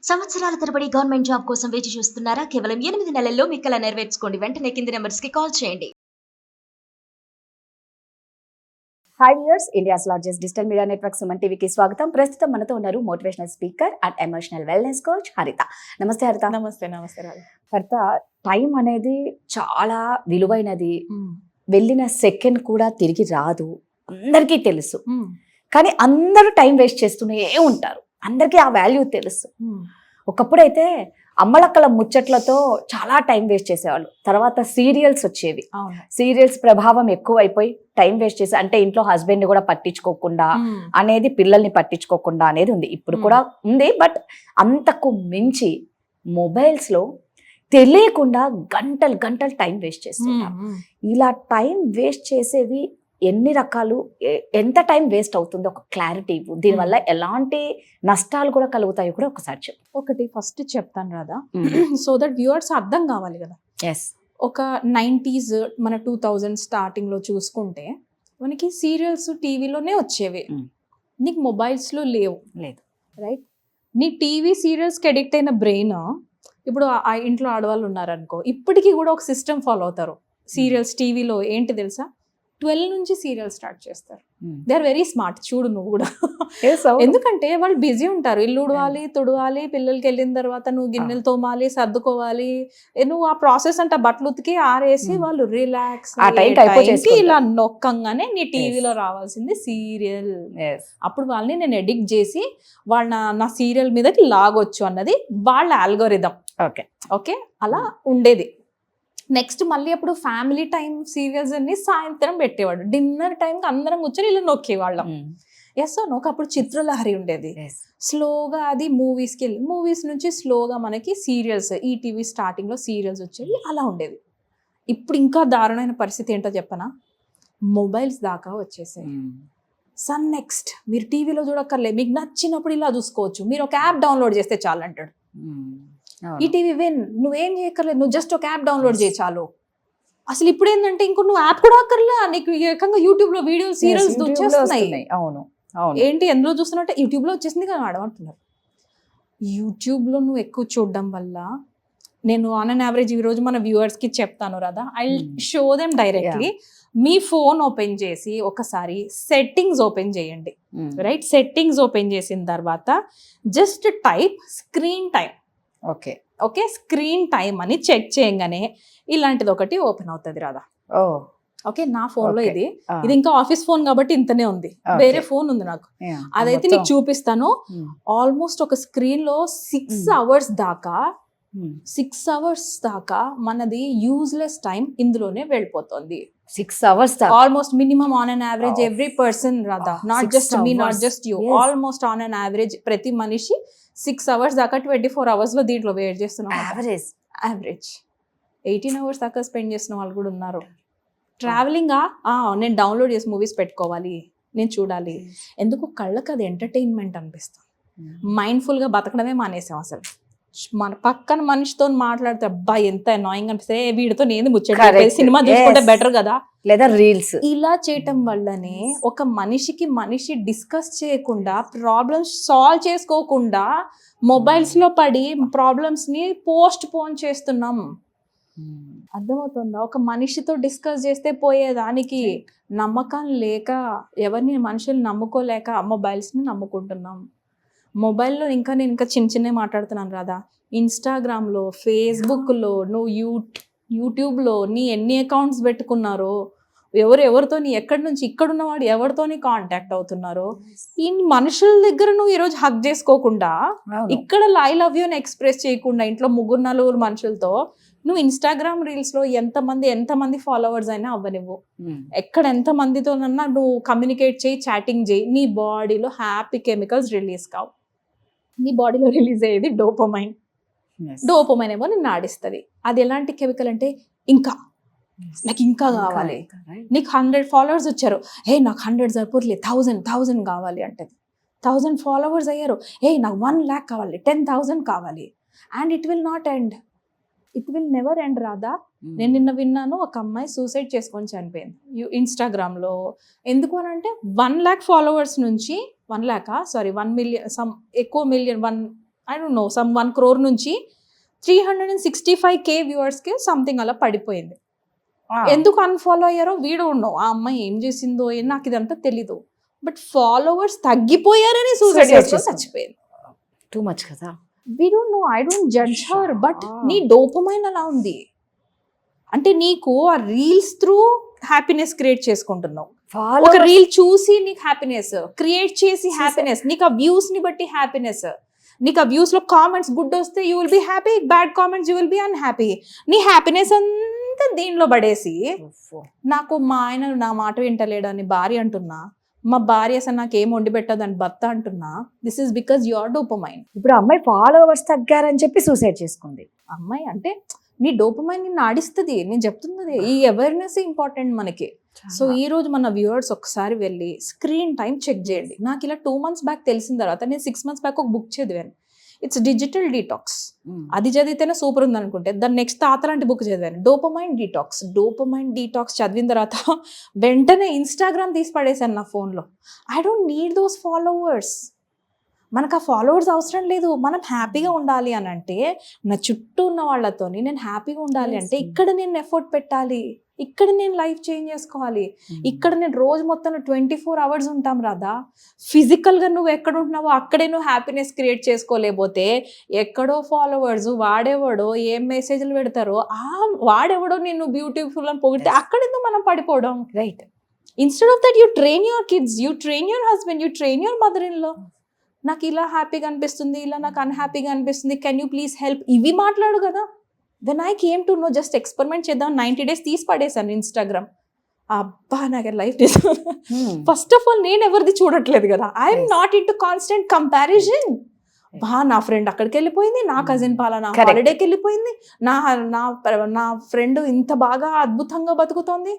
సంవత్సరాల తరబడి government job కోసం వేచి చూస్తున్నారా? కేవలం 8 నెలల్లో మీ కల నెరవేర్చుకోండి. వెంటనే కింది నంబర్స్‌కి కాల్ చేయండి. Hi viewers, India's largest digital media network Suman టీవీకి స్వాగతం. ప్రస్తుతం మనతో ఉన్నారు motivational speaker and emotional wellness coach హరిత. నమస్తే హరిత. నమస్తే నమస్తే రాజు. హరిత, టైం అనేది చాలా విలువైనది. వెళ్ళిన సెకండ్ కూడా తిరిగి రాదు, అందరికీ తెలుసు. కానీ అందరూ టైం వేస్ట్ చేస్తూనే ఉంటారు, అందరికీ ఆ వాల్యూ తెలుసు. ఒకప్పుడైతే అమ్మలక్కల ముచ్చట్లతో చాలా టైం వేస్ట్ చేసేవాళ్ళు. తర్వాత సీరియల్స్ వచ్చేవి. సీరియల్స్ ప్రభావం ఎక్కువైపోయి టైం వేస్ట్ చేసి, అంటే ఇంట్లో హస్బెండ్ కూడా పట్టించుకోకుండా అనేది, పిల్లల్ని పట్టించుకోకుండా అనేది ఉంది. ఇప్పుడు కూడా ఉంది, బట్ అంతకు మించి మొబైల్స్ లో తెలియకుండా గంటలు గంటలు టైం వేస్ట్ చేస్తుంటాం. ఇలా టైం వేస్ట్ చేసేవి ఎన్ని రకాలు, ఎంత టైం వేస్ట్ అవుతుందో ఒక క్లారిటీ ఇవ్వు. దీనివల్ల ఎలాంటి నష్టాలు కూడా కలుగుతాయో కూడా ఒకసారి చెప్పు. ఒకటి ఫస్ట్ చెప్తాను రాదా, సో దట్ వ్యూవర్స్ అర్థం కావాలి కదా. ఒక 90s మన 2000 స్టార్టింగ్ లో చూసుకుంటే మనకి సీరియల్స్ టీవీలోనే వచ్చేవి. నీకు మొబైల్స్ లో లేదు, రైట్? నీ టీవీ సీరియల్స్ కి అడిక్ట్ అయిన బ్రెయిన్, ఇప్పుడు ఆ ఇంట్లో ఆడవాళ్ళు ఉన్నారనుకో, ఇప్పటికీ కూడా ఒక సిస్టమ్ ఫాలో అవుతారు. సీరియల్స్ టీవీలో ఏంటి తెలుసా, 12 నుంచి సీరియల్ స్టార్ట్ చేస్తారు. They are very smart. చూడు నువ్వు కూడా, ఎందుకంటే వాళ్ళు బిజీ ఉంటారు. ఇల్లు ఉడవాలి, తుడవాలి, పిల్లలకి వెళ్ళిన తర్వాత నువ్వు గిన్నెలు తోమాలి, సర్దుకోవాలి. నువ్వు ఆ ప్రాసెస్ అంటే బట్టలు ఉతికి ఆరేసి వాళ్ళు రిలాక్స్ ఇలా నొక్కంగానే నీ టీవీలో రావాల్సింది సీరియల్. అప్పుడు వాళ్ళని నేను ఎడిక్ట్ చేసి వాళ్ళ నా సీరియల్ మీదకి లాగొచ్చు అన్నది వాళ్ళ ఆల్గోరిథం. ఓకే, అలా ఉండేది. నెక్స్ట్ మళ్ళీ అప్పుడు ఫ్యామిలీ టైం సీరియల్స్ అన్ని సాయంత్రం పెట్టేవాడు. డిన్నర్ టైంకి అందరం కూర్చొని ఇలా నొక్కేవాళ్ళం. ఎస్ నొక్క. అప్పుడు చిత్రలహరి ఉండేది. స్లోగా అది మూవీస్కి వెళ్ళి, మూవీస్ నుంచి స్లోగా మనకి సీరియల్స్, ఈటీవీ స్టార్టింగ్ లో సీరియల్స్ వచ్చేవి. అలా ఉండేది. ఇప్పుడు ఇంకా దారుణమైన పరిస్థితి ఏంటో చెప్పనా, మొబైల్స్ దాకా వచ్చేసాయి. నెక్స్ట్ మీరు టీవీలో చూడక్కర్లే, మీకు నచ్చినప్పుడు ఇలా చూసుకోవచ్చు. మీరు ఒక యాప్ డౌన్లోడ్ చేస్తే చాలు అంటాడు. ఈటీవీ విన్, నువ్వేం చేయక్కర్లేదు, నువ్వు జస్ట్ ఒక యాప్ డౌన్లోడ్ చేయి చాలు. అసలు ఇప్పుడు ఏంటంటే ఇంకో నువ్వు యాప్ కూడా అక్కర్లే, నీకు ఏకంగా యూట్యూబ్ లో వీడియో సీరియల్స్ వచ్చేస్తున్నాయి. ఏంటి ఎందులో చూస్తున్నట్టే యూట్యూబ్ లో వచ్చేసింది కదా ఆడమంటున్నారు. యూట్యూబ్ లో నువ్వు ఎక్కువ చూడడం వల్ల, నేను ఆన్ అన్ యావరేజ్ ఈ రోజు మన వ్యూవర్స్ కి చెప్తాను రాదా, I show them directly. Me phone open చేసి ఒకసారి సెట్టింగ్స్ ఓపెన్ చేయండి, రైట్? సెట్టింగ్స్ ఓపెన్ చేసిన తర్వాత just type screen time. Okay, screen time అని చెక్ చేయగానే ఇలాంటిది ఒకటి ఓపెన్ అవుతుంది రాదా. ఓకే, నా ఫోన్ లో ఇది ఇంకా ఆఫీస్ ఫోన్ కాబట్టి ఇంతనే ఉంది. వేరే ఫోన్ ఉంది నాకు, అదైతే నీకు చూపిస్తాను. ఆల్మోస్ట్ ఒక స్క్రీన్ లో 6 hours దాకా, 6 hours దాకా మనది యూజ్లెస్ టైం ఇందులోనే వెళ్ళిపోతుంది. 6 hours almost minimum on an average every person రాదా, not just me, not just you, almost on an average ప్రతి మనిషి 6 hours దాకా 24 hours లో దీంట్లో వెయిట్ చేస్తున్నాం. యావరేజ్ 18 hours దాకా స్పెండ్ చేసిన వాళ్ళు కూడా ఉన్నారు. ట్రావెలింగ్ నేను డౌన్లోడ్ చేసి మూవీస్ పెట్టుకోవాలి, నేను చూడాలి. ఎందుకు, కళ్ళకి అది ఎంటర్టైన్మెంట్ అనిపిస్తుంది. మైండ్ఫుల్ గా బతకడమే మానేసాం. అసలు మన పక్కన మనిషితో మాట్లాడితే అబ్బా ఎంత అనాయింగ్ అనిపిస్తే, వీడితో నేను ముచ్చట, సినిమా చూసుకుంటే బెటర్ కదా, లేదా రీల్స్. ఇలా చేయటం వల్లనే ఒక మనిషికి మనిషి డిస్కస్ చేయకుండా, ప్రాబ్లమ్స్ సాల్వ్ చేసుకోకుండా మొబైల్స్ లో పడి ప్రాబ్లమ్స్ ని పోస్ట్ పోన్ చేస్తున్నాం. అర్థమవుతుందా? ఒక మనిషితో డిస్కస్ చేస్తే పోయేదానికి నమ్మకం లేక, ఎవరిని మనుషులు నమ్ముకోలేక మొబైల్స్ ని నమ్ముకుంటున్నాం. మొబైల్లో ఇంకా నేను చిన్న చిన్నవి మాట్లాడుతున్నాను కదా, ఇన్స్టాగ్రామ్లో, ఫేస్బుక్లో, నువ్వు యూట్యూబ్లో నీ ఎన్ని అకౌంట్స్ పెట్టుకున్నారో, ఎవరితో నీ ఎక్కడి నుంచి ఇక్కడున్నవాడు ఎవరితోని కాంటాక్ట్ అవుతున్నారో, ఈ మనుషుల దగ్గర నువ్వు ఈరోజు హగ్ చేసుకోకుండా, ఇక్కడ ఐ లవ్ యూ అని ఎక్స్ప్రెస్ చేయకుండా, ఇంట్లో 3-4 మనుషులతో నువ్వు ఇన్స్టాగ్రామ్ రీల్స్ లో ఎంతమంది ఫాలోవర్స్ అయినా అవ్వనివ్వు, ఎక్కడ ఎంతమందితోనన్నా నువ్వు కమ్యూనికేట్ చేయి, చాటింగ్ చేయి, నీ బాడీలో హ్యాపీ కెమికల్స్ రిలీజ్ కావు. నీ బాడీలో రిలీజ్ అయ్యేది డోపమైన్. డోపమైన్ ఏమో నిన్ను ఆడిస్తుంది. అది ఎలాంటి కెమికల్ అంటే, నాకు ఇంకా కావాలి. నీకు 100 followers వచ్చారు, నాకు 100 సరిపోట్లేదు, 1000 కావాలి అంటది. 1000 followers అయ్యారు, నాకు 1 lakh కావాలి, 10,000 కావాలి. And it will not end, it will never end రాదా. నేను నిన్న విన్నాను, ఒక అమ్మాయి సూసైడ్ చేసుకొని చనిపోయింది ఇన్స్టాగ్రామ్లో. ఎందుకు అని అంటే 1 lakh followers నుంచి 1 million, ఎక్కువ million, I don't know some 1 crore నుంచి 365K వ్యూవర్స్కి సంథింగ్ అలా పడిపోయింది. ఎందుకు అన్ఫాలో అయ్యారో వీ డోంట్ నో. ఆ అమ్మాయి ఏం చేసిందో నాకు ఇదంతా తెలీదు. బట్ ఫాలోవర్స్ తగ్గిపోయారని సూసైడ్ చేసుకొని చచ్చిపోయింది. టూ మచ్ కదా. We don't know, I don't judge her, but నీ డోపమైన్ అలా ఉంది అంటే నీకు ఆ రీల్స్ త్రూ హ్యాపీనెస్ క్రియేట్ చేసుకుంటున్నావు. ఒక రీల్ చూసి నీకు హ్యాపీనెస్ క్రియేట్ చేసి హ్యాపీనెస్, నీకు ఆ వ్యూస్ ని బట్టి హ్యాపీనెస్, నీకు ఆ వ్యూస్ లో కామెంట్స్ గుడ్ వస్తే you will be happy, bad comments you will be unhappy. నీ హ్యాపీనెస్ అంతా దీనిలో పడేసి నాకు మా ఆయన నా మాట వింటలేడు అని భార్య అంటున్నా, మా భార్య అసలు నాకు ఏం వండి పెట్టదు అని భర్త అంటున్నా. This is because your dopamine. ఇప్పుడు అమ్మాయి ఫాలోవర్స్ తగ్గారని చెప్పి సూసైడ్ చేసుకుంది. అమ్మాయి అంటే నీ డోపమైన్ నిన్ను ఆడిస్తుంది. నేను చెప్తున్నది ఈ అవేర్నెస్ ఇంపార్టెంట్ మనకి. సో ఈ రోజు మన వ్యూవర్స్ ఒకసారి వెళ్ళి స్క్రీన్ టైం చెక్ చేయండి. నాకు ఇలా 2 months బ్యాక్ తెలిసిన తర్వాత నేను 6 months బ్యాక్ ఒక బుక్ చదివాను. It's digital detox. అది చదివితేనే సూపర్ ఉంది అనుకుంటే దాని నెక్స్ట్ తాతలాంటి బుక్ చదివాను, డోపమైన్ డీటాక్స్. డోపమైన్ డీటాక్స్ చదివిన తర్వాత వెంటనే ఇన్స్టాగ్రామ్ తీసి పడేసాను నా ఫోన్లో. I don't need those followers. మనకు ఆ ఫాలోవర్స్ అవసరం లేదు. మనం హ్యాపీగా ఉండాలి అని అంటే నా చుట్టూ ఉన్న వాళ్ళతోని నేను హ్యాపీగా ఉండాలి అంటే ఇక్కడ నేను ఎఫర్ట్ పెట్టాలి, ఇక్కడ నేను లైఫ్ చేంజ్ చేసుకోవాలి. ఇక్కడ నేను రోజు మొత్తం 24 hours ఉంటాం రాదా. ఫిజికల్గా నువ్వు ఎక్కడ ఉంటున్నావో అక్కడే నువ్వు హ్యాపీనెస్ క్రియేట్ చేసుకోలేకపోతే ఎక్కడో ఫాలోవర్స్ వాడేవాడో ఏం మెసేజ్లు పెడతారో వాడేవాడో నేను బ్యూటిఫుల్ అని పొగిడితే అక్కడెందుకు మనం పడిపోవడం. Right. Instead of that you train your kids, you train your husband, you train your mother in law. నాకు ఇలా హ్యాపీగా అనిపిస్తుంది, ఇలా నాకు అన్హ్యాపీగా అనిపిస్తుంది, కెన్ యూ ప్లీజ్ హెల్ప్, ఇవి మాట్లాడు కదా. When I came to know just experiment చేద్దాం 90 days తీసి పడేసాను ఇన్స్టాగ్రామ్. అబ్బా నాకు లైఫ్ ఫస్ట్ ఆఫ్ ఆల్ నేను ఎవరిది చూడట్లేదు కదా. I'm not in to constant comparison. బా నా ఫ్రెండ్ అక్కడికి వెళ్ళిపోయింది, నా కజిన్ పాలనా హాలిడేకి వెళ్ళిపోయింది, నా నా ఫ్రెండ్ ఇంత బాగా అద్భుతంగా బతుకుతోంది.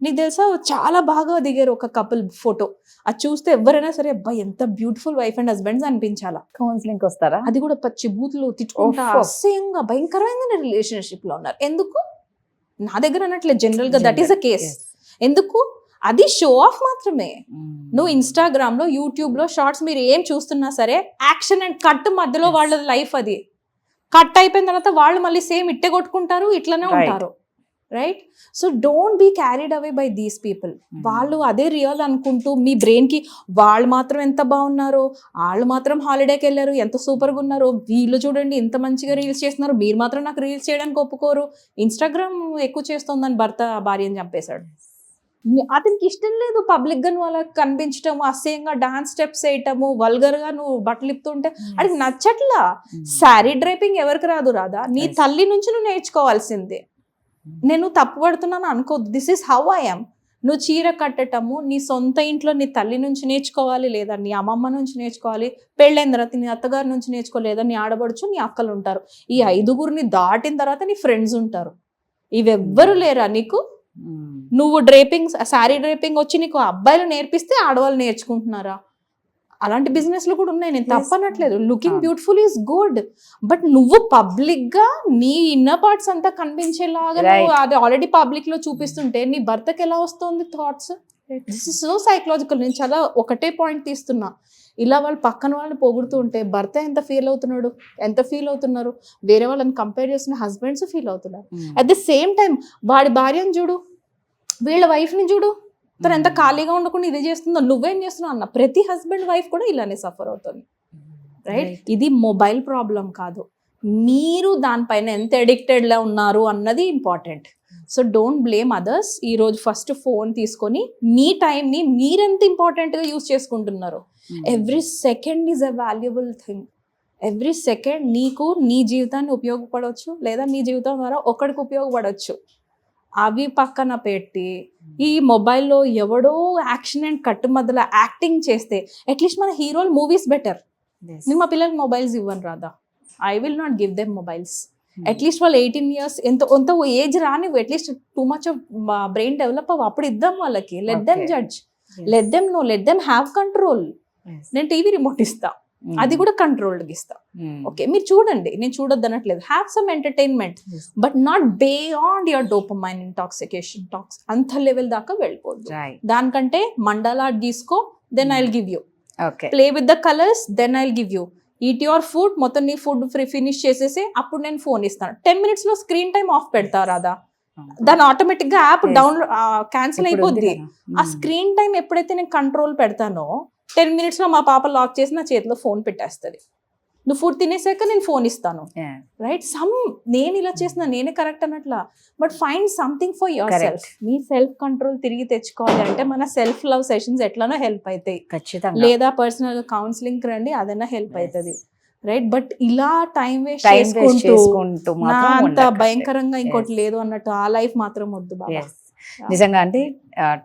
నీకు తెలుసా చాలా బాగా దిగారు ఒక కపుల్ ఫోటో. అది చూస్తే ఎవరైనా సరే అబ్బా ఎంత బ్యూటిఫుల్ వైఫ్ అండ్ హస్బెండ్స్ అనిపించాలా. కౌన్సిలింగ్ వస్తారా? అది కూడా పచ్చి బూతులు తిట్టుకుంటా అసహ్యంగా భయంకరమైన రిలేషన్షిప్ లో ఉన్నారు. ఎందుకు? నా దగ్గర అనట్లేదు, జనరల్ గా దట్ ఈస్ అ కేస్. ఎందుకు? అది షో ఆఫ్ మాత్రమే. నువ్వు ఇన్స్టాగ్రామ్ లో యూట్యూబ్ లో షార్ట్స్ మీరు ఏం చూస్తున్నా సరే యాక్షన్ అండ్ కట్ మధ్యలో వాళ్ళ లైఫ్. అది కట్ అయిపోయిన తర్వాత వాళ్ళు మళ్ళీ సేమ్ ఇట్టే కొట్టుకుంటారు, ఇట్లనే ఉంటారు. Right? So don't be carried away by these people. వాళ్ళు అదే రియల్ అనుకుంటూ మీ బ్రెయిన్ కి వాళ్ళు మాత్రం ఎంత బాగున్నారో, వాళ్ళు మాత్రం హాలిడేకి వెళ్ళారు ఎంత సూపర్గా ఉన్నారో, వీళ్ళు చూడండి ఎంత మంచిగా రీల్స్ చేస్తున్నారు, మీరు మాత్రం నాకు రీల్స్ చేయడానికి ఒప్పుకోరు. ఇన్స్టాగ్రామ్ ఎక్కువ చేస్తుందని భర్త భార్యని చంపేశాడు. అతనికి ఇష్టం లేదు పబ్లిక్ గా నువ్వు అలా కనిపించటము, అసహ్యంగా డాన్స్ స్టెప్స్ వేయటము, వల్గర్ గా నువ్వు బట్టలు ఇప్పుతుంటే అది నచ్చట్లా. శారీ డ్రైపింగ్ ఎవరికి రాదు రాదా, నీ తల్లి నుంచి నువ్వు నేర్చుకోవాల్సిందే. నేను తప్పు పడుతున్నాను అనుకోద్దు, this is how I am. నువ్వు చీర కట్టటము నీ సొంత ఇంట్లో నీ తల్లి నుంచి నేర్చుకోవాలి, లేదా నీ అమ్మమ్మ నుంచి నేర్చుకోవాలి, పెళ్ళైన తర్వాత నీ అత్తగారి నుంచి నేర్చుకోవాలి, లేదా నీ ఆడబడుచు నీ అక్కలు ఉంటారు. ఈ 5గురిని దాటిన తర్వాత నీ ఫ్రెండ్స్ ఉంటారు. ఇవెవ్వరు లేరా నీకు? నువ్వు డ్రేపింగ్ శారీ డ్రేపింగ్ వచ్చి నీకు అబ్బాయిలు నేర్పిస్తే ఆడవాళ్ళు నేర్చుకుంటున్నారా? అలాంటి బిజినెస్లు కూడా ఉన్నాయి, నేను తప్పనట్లేదు. Looking beautiful is good, but నువ్వు పబ్లిక్ గా నీ ఇన్నర్ పార్ట్స్ అంతా కనిపించేలాగా అది ఆల్రెడీ పబ్లిక్ లో చూపిస్తుంటే నీ భర్తకి ఎలా వస్తుంది thoughts? This is so psychological. నేను చాలా ఒకటే పాయింట్ తీస్తున్నా. ఇలా వాళ్ళు పక్కన వాళ్ళని పొగుడుతూ ఉంటే భర్త ఎంత ఫీల్ అవుతున్నారు, వేరే వాళ్ళని కంపేర్ చేసిన హస్బెండ్స్ ఫీల్ అవుతున్నారు. అట్ ద సేమ్ టైం వాడి భార్యను చూడు, వీళ్ళ వైఫ్ని చూడు, తను ఎంత ఖాళీగా ఉండకుండా ఇది చేస్తుందో, నువ్వేం చేస్తున్నావు అన్న. ప్రతి హస్బెండ్ వైఫ్ కూడా ఇలానే సఫర్ అవుతుంది. రైట్? ఇది మొబైల్ ప్రాబ్లం కాదు, మీరు దానిపైన ఎంత అడిక్టెడ్లా ఉన్నారు అన్నది important. So don't blame others. ఈరోజు ఫస్ట్ ఫోన్ తీసుకొని మీ టైంని మీరెంత ఇంపార్టెంట్గా యూజ్ చేసుకుంటున్నారు. Every second is a valuable thing. Every second నీకు నీ జీవితాన్ని ఉపయోగపడవచ్చు, లేదా నీ జీవితం ద్వారా ఒకరికి ఉపయోగపడవచ్చు. అవి పక్కన పెట్టి ఈ మొబైల్లో ఎవడో యాక్షన్ అండ్ కట్టు మధ్యలో యాక్టింగ్ చేస్తే అట్లీస్ట్ మన హీరోలు మూవీస్ బెటర్. నేను మా పిల్లలకి మొబైల్స్ ఇవ్వను రాదా, I will not give them mobiles. At least వాళ్ళు 18 years ఎంత ఏజ్ రానివ్వు, at least too much of brain develop అవ్వ, అప్పుడు ఇద్దాం వాళ్ళకి. Let them judge, let them know, let them have control. నేను టీవీ రిమోట్ ఇస్తా, అది కూడా కంట్రోల్డ్ ఇస్తా. ఓకే మీరు చూడండి, నేను చూడొద్దు అనట్లేదు. Have some entertainment, but not beyond your dopamine intoxication tax. అంత లెవెల్ దాకా వెళ్ళిపోద్దు. దానికంటే మండలా తీసుకో, then I will give you. Play with the colours, then I will give you. Eat your food, మొత్తం నీ ఫుడ్ ఫినిష్ చేసేసి అప్పుడు నేను ఫోన్ ఇస్తాను. 10 minutes లో స్క్రీన్ టైం ఆఫ్ పెడతా రాదా, దాని ఆటోమేటిక్ గా యాప్ డౌన్లోడ్ క్యాన్సిల్ అయిపోద్ది. ఆ స్క్రీన్ టైం ఎప్పుడైతే నేను కంట్రోల్ పెడతానో 10 minutes లో మా పాప లాక్ చేసి నా చేతిలో ఫోన్ పెట్టేస్తుంది. నువ్వు ఫుడ్ తినేసాక నేను ఫోన్ ఇస్తాను, రైట్? నేను ఇలా చేసిన నేనే కరెక్ట్ అన్నట్లా, but find something for yourself. మీ సెల్ఫ్ కంట్రోల్ తిరిగి తెచ్చుకోవాలి అంటే మన సెల్ఫ్ లవ్ సెషన్స్ ఎట్లనో హెల్ప్ అవుతాయి, ఖచ్చితంగా. లేదా పర్సనల్ కౌన్సిలింగ్ రండి, అదైనా హెల్ప్ అవుతుంది, రైట్? బట్ ఇలా టైం వేస్ట్ టైం వేస్ట్ చేసుకుంటూ నా మాత్రం అంత ఉండకండి. భయంకరంగా ఇంకోటి Yes. లేదు అన్నట్టు ఆ లైఫ్ మాత్రం వద్దు బాబా. Yes. నిజంగా అండి,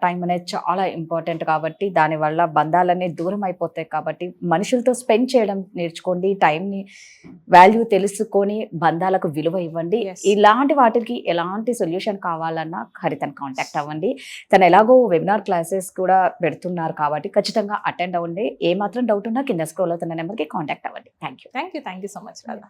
టైం అనేది చాలా ఇంపార్టెంట్ కాబట్టి దానివల్ల బంధాలన్నీ దూరం అయిపోతాయి. కాబట్టి మనుషులతో స్పెండ్ చేయడం నేర్చుకోండి, టైంని వాల్యూ తెలుసుకొని బంధాలకు విలువ ఇవ్వండి. Yes. ఇలాంటి వాటికి ఎలాంటి సొల్యూషన్ కావాలన్నా హరితను కాంటాక్ట్ అవ్వండి. తను ఎలాగో వెబినార్ క్లాసెస్ కూడా పెడుతున్నారు కాబట్టి ఖచ్చితంగా అటెండ్ అవ్వండి. ఏ మాత్రం డౌట్ ఉన్నా కింద స్క్రోల్ అవుతున్న నెంబర్కి కాంటాక్ట్ అవ్వండి. Thank you. Thank you so much Radha.